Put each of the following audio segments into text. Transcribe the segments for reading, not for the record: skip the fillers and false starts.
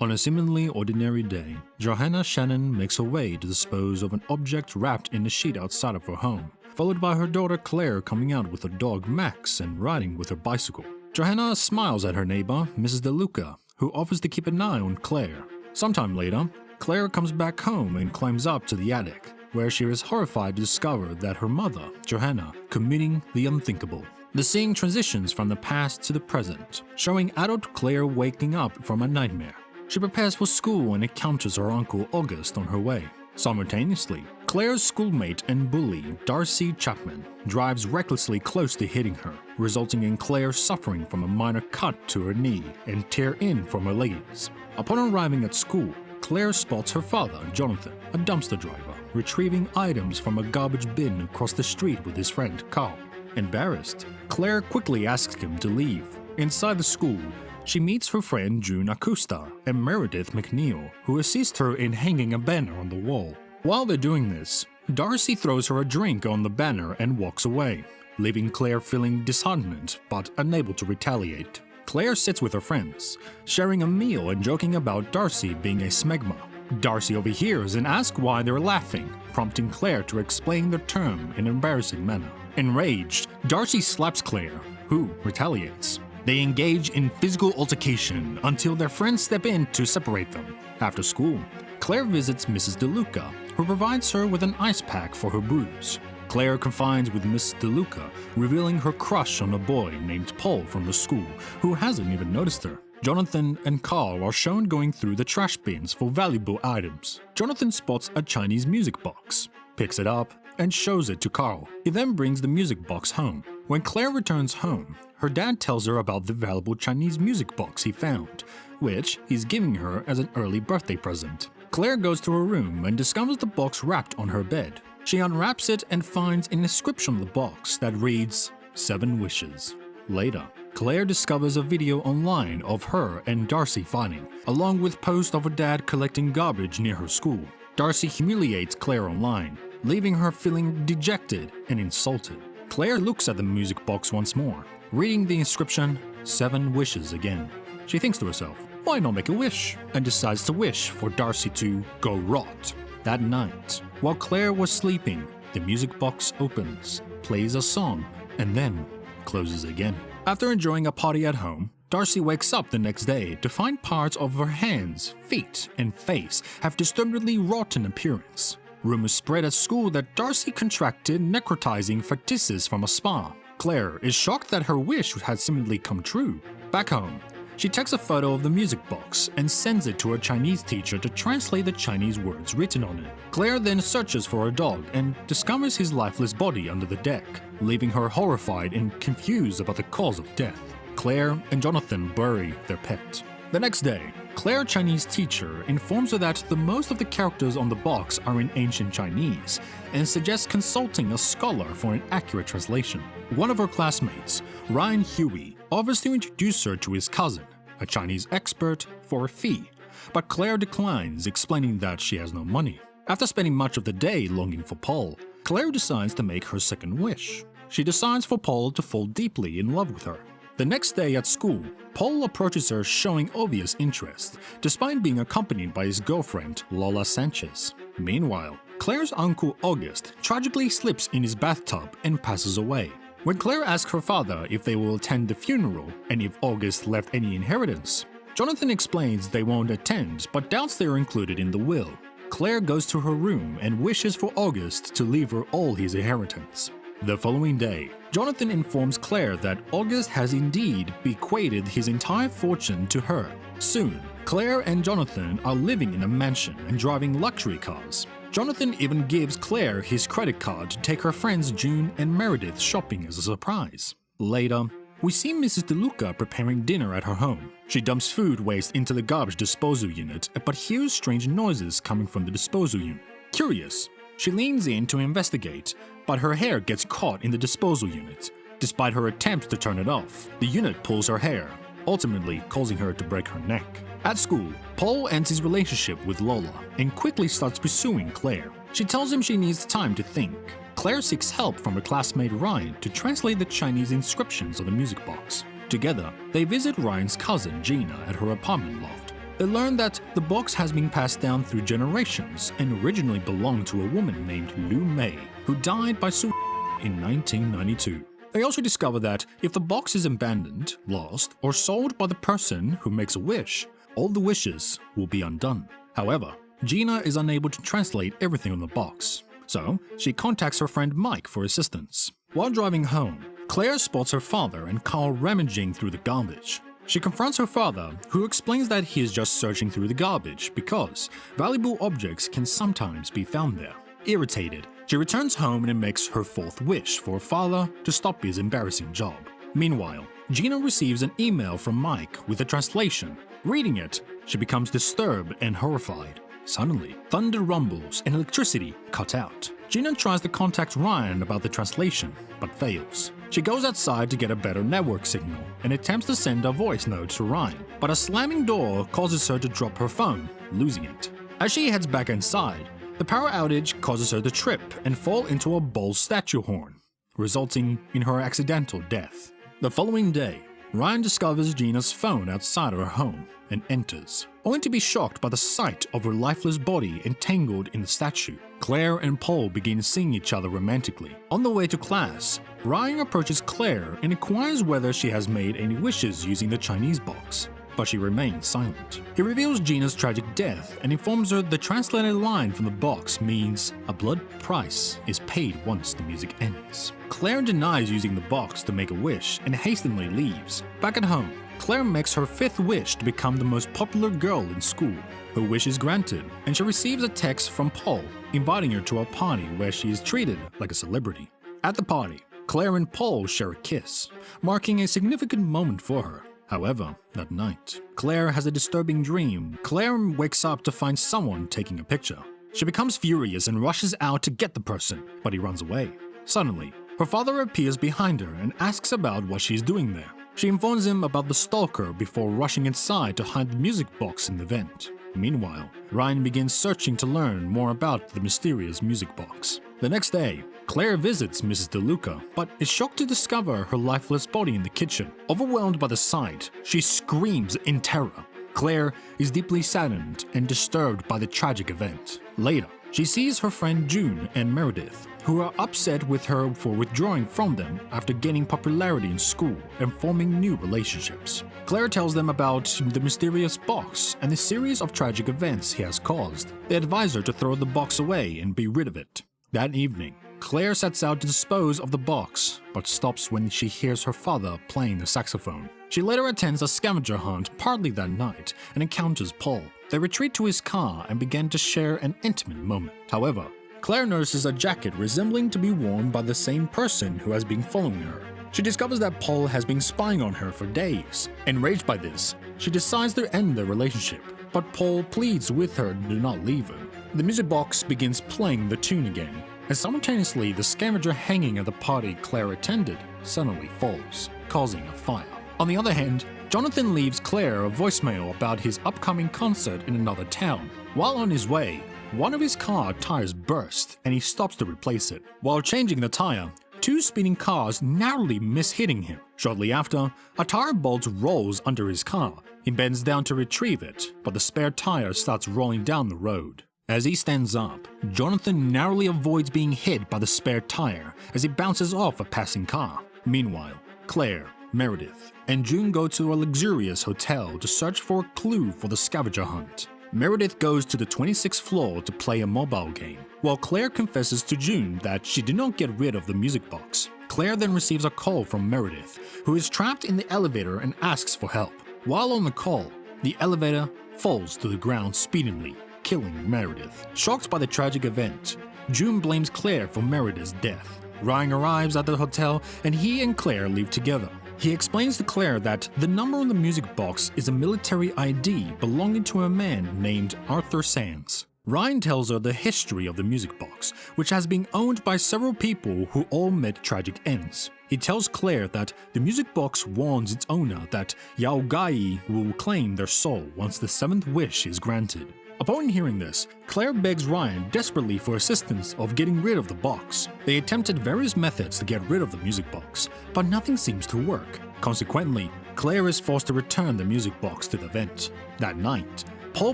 On a seemingly ordinary day, Johanna Shannon makes her way to dispose of an object wrapped in a sheet outside of her home, followed by her daughter Claire coming out with her dog Max and riding with her bicycle. Johanna smiles at her neighbor, Mrs. DeLuca, who offers to keep an eye on Claire. Sometime later, Claire comes back home and climbs up to the attic, where she is horrified to discover that her mother, Johanna, committing the unthinkable. The scene transitions from the past to the present, showing adult Claire waking up from a nightmare. She prepares for school and encounters her uncle August on her way. Simultaneously, Claire's schoolmate and bully, Darcy Chapman, drives recklessly close to hitting her, resulting in Claire suffering from a minor cut to her knee and tear in from her leggings. Upon arriving at school, Claire spots her father, Jonathan, a dumpster driver, retrieving items from a garbage bin across the street with his friend, Carl. Embarrassed, Claire quickly asks him to leave. Inside the school, she meets her friend June Acosta and Meredith McNeil, who assist her in hanging a banner on the wall. While they're doing this, Darcy throws her a drink on the banner and walks away, leaving Claire feeling disheartened but unable to retaliate. Claire sits with her friends, sharing a meal and joking about Darcy being a smegma. Darcy overhears and asks why they're laughing, prompting Claire to explain the term in an embarrassing manner. Enraged, Darcy slaps Claire, who retaliates. They engage in physical altercation until their friends step in to separate them. After school, Claire visits Mrs. DeLuca, who provides her with an ice pack for her bruise. Claire confides with Miss DeLuca, revealing her crush on a boy named Paul from the school, who hasn't even noticed her. Jonathan and Carl are shown going through the trash bins for valuable items. Jonathan spots a Chinese music box, picks it up, and shows it to Carl. He then brings the music box home. When Claire returns home, her dad tells her about the valuable Chinese music box he found, which he's giving her as an early birthday present. Claire goes to her room and discovers the box wrapped on her bed. She unwraps it and finds an inscription on the box that reads, 7 wishes. Later, Claire discovers a video online of her and Darcy fighting, along with posts of her dad collecting garbage near her school. Darcy humiliates Claire online, leaving her feeling dejected and insulted. Claire looks at the music box once more, reading the inscription, 7 wishes again. She thinks to herself, why not make a wish? And decides to wish for Darcy to go rot. That night, while Claire was sleeping, the music box opens, plays a song, and then closes again. After enjoying a party at home, Darcy wakes up the next day to find parts of her hands, feet, and face have disturbingly rotten appearance. Rumors spread at school that Darcy contracted necrotizing phthisis from a spa. Claire is shocked that her wish had seemingly come true. Back home, she takes a photo of the music box and sends it to her Chinese teacher to translate the Chinese words written on it. Claire then searches for her dog and discovers his lifeless body under the deck, leaving her horrified and confused about the cause of death. Claire and Jonathan bury their pet. The next day, Claire's Chinese teacher informs her that the most of the characters on the box are in ancient Chinese and suggests consulting a scholar for an accurate translation. One of her classmates, Ryan Huey, offers to introduce her to his cousin, a Chinese expert, for a fee, but Claire declines, explaining that she has no money. After spending much of the day longing for Paul, Claire decides to make her second wish. She decides for Paul to fall deeply in love with her. The next day at school, Paul approaches her showing obvious interest, despite being accompanied by his girlfriend, Lola Sanchez. Meanwhile, Claire's uncle August tragically slips in his bathtub and passes away. When Claire asks her father if they will attend the funeral and if August left any inheritance, Jonathan explains they won't attend but doubts they are included in the will. Claire goes to her room and wishes for August to leave her all his inheritance. The following day, Jonathan informs Claire that August has indeed bequeathed his entire fortune to her. Soon, Claire and Jonathan are living in a mansion and driving luxury cars. Jonathan even gives Claire his credit card to take her friends June and Meredith shopping as a surprise. Later, we see Mrs. DeLuca preparing dinner at her home. She dumps food waste into the garbage disposal unit but hears strange noises coming from the disposal unit. Curious, she leans in to investigate, but her hair gets caught in the disposal unit. Despite her attempts to turn it off, the unit pulls her hair, ultimately causing her to break her neck. At school, Paul ends his relationship with Lola and quickly starts pursuing Claire. She tells him she needs time to think. Claire seeks help from her classmate Ryan to translate the Chinese inscriptions on the music box. Together, they visit Ryan's cousin Gina at her apartment loft. They learn that the box has been passed down through generations and originally belonged to a woman named Lu Mei, who died by suicide in 1992. They also discover that if the box is abandoned, lost, or sold by the person who makes a wish, all the wishes will be undone. However, Gina is unable to translate everything on the box, so she contacts her friend Mike for assistance. While driving home, Claire spots her father and Carl rummaging through the garbage. She confronts her father, who explains that he is just searching through the garbage because valuable objects can sometimes be found there. Irritated, she returns home and makes her fourth wish for her father to stop his embarrassing job. Meanwhile, Gina receives an email from Mike with a translation. Reading it, she becomes disturbed and horrified. Suddenly, thunder rumbles and electricity cut out. Gina tries to contact Ryan about the translation, but fails. She goes outside to get a better network signal and attempts to send a voice note to Ryan, but a slamming door causes her to drop her phone, losing it. As she heads back inside, the power outage causes her to trip and fall into a bull statue horn, resulting in her accidental death. The following day, Ryan discovers Gina's phone outside of her home and enters, only to be shocked by the sight of her lifeless body entangled in the statue. Claire and Paul begin seeing each other romantically. On the way to class, Ryan approaches Claire and inquires whether she has made any wishes using the Chinese box, but she remains silent. He reveals Gina's tragic death and informs her the translated line from the box means a blood price is paid once the music ends. Claire denies using the box to make a wish and hastily leaves. Back at home, Claire makes her fifth wish to become the most popular girl in school. Her wish is granted, and she receives a text from Paul inviting her to a party where she is treated like a celebrity. At the party, Claire and Paul share a kiss, marking a significant moment for her. However, that night, Claire has a disturbing dream. Claire wakes up to find someone taking a picture. She becomes furious and rushes out to get the person, but he runs away. Suddenly, her father appears behind her and asks about what she is doing there. She informs him about the stalker before rushing inside to hide the music box in the vent. Meanwhile, Ryan begins searching to learn more about the mysterious music box. The next day, Claire visits Mrs. DeLuca, but is shocked to discover her lifeless body in the kitchen. Overwhelmed by the sight, she screams in terror. Claire is deeply saddened and disturbed by the tragic event. Later, she sees her friend June and Meredith, who are upset with her for withdrawing from them after gaining popularity in school and forming new relationships. Claire tells them about the mysterious box and the series of tragic events he has caused. They advise her to throw the box away and be rid of it. That evening, Claire sets out to dispose of the box, but stops when she hears her father playing the saxophone. She later attends a scavenger hunt partly that night and encounters Paul. They retreat to his car and begin to share an intimate moment. However, Claire notices a jacket resembling to be worn by the same person who has been following her. She discovers that Paul has been spying on her for days. Enraged by this, she decides to end their relationship, but Paul pleads with her to not leave him. The music box begins playing the tune again, and simultaneously the scavenger hanging at the party Claire attended suddenly falls, causing a fire. On the other hand, Jonathan leaves Claire a voicemail about his upcoming concert in another town. While on his way, one of his car tires burst and he stops to replace it. While changing the tire, two speeding cars narrowly miss hitting him. Shortly after, a tire bolt rolls under his car. He bends down to retrieve it, but the spare tire starts rolling down the road. As he stands up, Jonathan narrowly avoids being hit by the spare tire as he bounces off a passing car. Meanwhile, Claire, Meredith, and June go to a luxurious hotel to search for a clue for the scavenger hunt. Meredith goes to the 26th floor to play a mobile game, while Claire confesses to June that she did not get rid of the music box. Claire then receives a call from Meredith, who is trapped in the elevator and asks for help. While on the call, the elevator falls to the ground speedily, killing Meredith. Shocked by the tragic event, June blames Claire for Meredith's death. Ryan arrives at the hotel and he and Claire leave together. He explains to Claire that the number on the music box is a military ID belonging to a man named Arthur Sands. Ryan tells her the history of the music box, which has been owned by several people who all met tragic ends. He tells Claire that the music box warns its owner that Yao Gai will claim their soul once the seventh wish is granted. Upon hearing this, Clare begs Ryan desperately for assistance of getting rid of the box. They attempted various methods to get rid of the music box, but nothing seems to work. Consequently, Clare is forced to return the music box to the vent. That night, Paul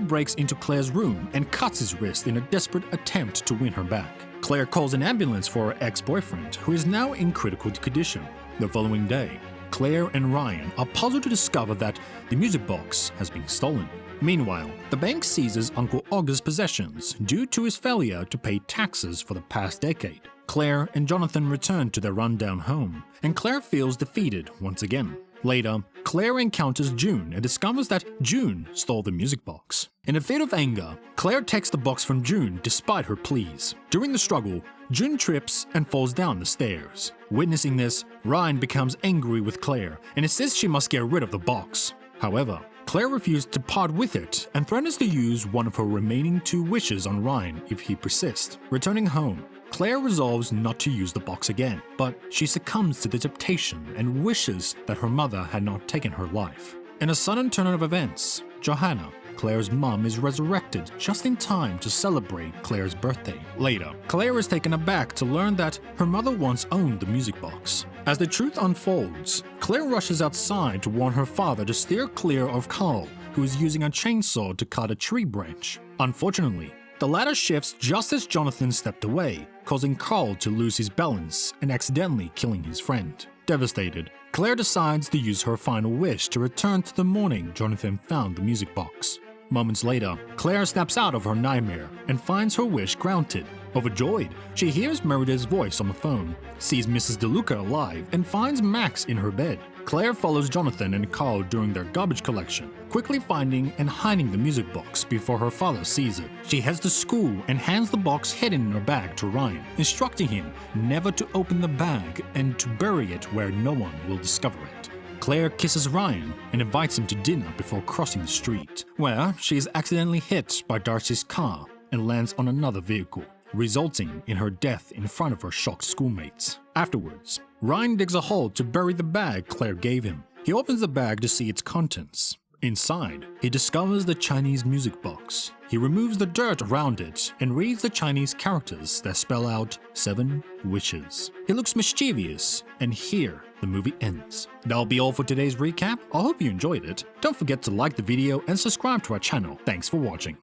breaks into Clare's room and cuts his wrist in a desperate attempt to win her back. Clare calls an ambulance for her ex-boyfriend, who is now in critical condition. The following day, Clare and Ryan are puzzled to discover that the music box has been stolen. Meanwhile, the bank seizes Uncle August's possessions due to his failure to pay taxes for the past decade. Clare and Jonathan return to their rundown home, and Clare feels defeated once again. Later, Clare encounters June and discovers that June stole the music box. In a fit of anger, Clare takes the box from June despite her pleas. During the struggle, June trips and falls down the stairs. Witnessing this, Ryan becomes angry with Clare and insists she must get rid of the box. However, Clare refused to part with it and threatens to use one of her remaining 2 wishes on Ryan if he persists. Returning home, Clare resolves not to use the box again, but she succumbs to the temptation and wishes that her mother had not taken her life. In a sudden turn of events, Johanna, Clare's mom, is resurrected just in time to celebrate Clare's birthday. Later, Clare is taken aback to learn that her mother once owned the music box. As the truth unfolds, Clare rushes outside to warn her father to steer clear of Carl, who is using a chainsaw to cut a tree branch. Unfortunately, the latter shifts just as Jonathan stepped away, causing Carl to lose his balance and accidentally killing his friend. Devastated, Clare decides to use her final wish to return to the morning Jonathan found the music box. Moments later, Clare snaps out of her nightmare and finds her wish granted. Overjoyed, she hears Merida's voice on the phone, sees Mrs. DeLuca alive, and finds Max in her bed. Clare follows Jonathan and Carl during their garbage collection, quickly finding and hiding the music box before her father sees it. She heads to school and hands the box hidden in her bag to Ryan, instructing him never to open the bag and to bury it where no one will discover it. Clare kisses Ryan and invites him to dinner before crossing the street, where she is accidentally hit by Darcy's car and lands on another vehicle, resulting in her death in front of her shocked schoolmates. Afterwards, Ryan digs a hole to bury the bag Clare gave him. He opens the bag to see its contents. Inside, he discovers the Chinese music box. He removes the dirt around it and reads the Chinese characters that spell out 7 wishes. He looks mischievous, and here the movie ends. That'll be all for today's recap. I hope you enjoyed it. Don't forget to like the video and subscribe to our channel. Thanks for watching.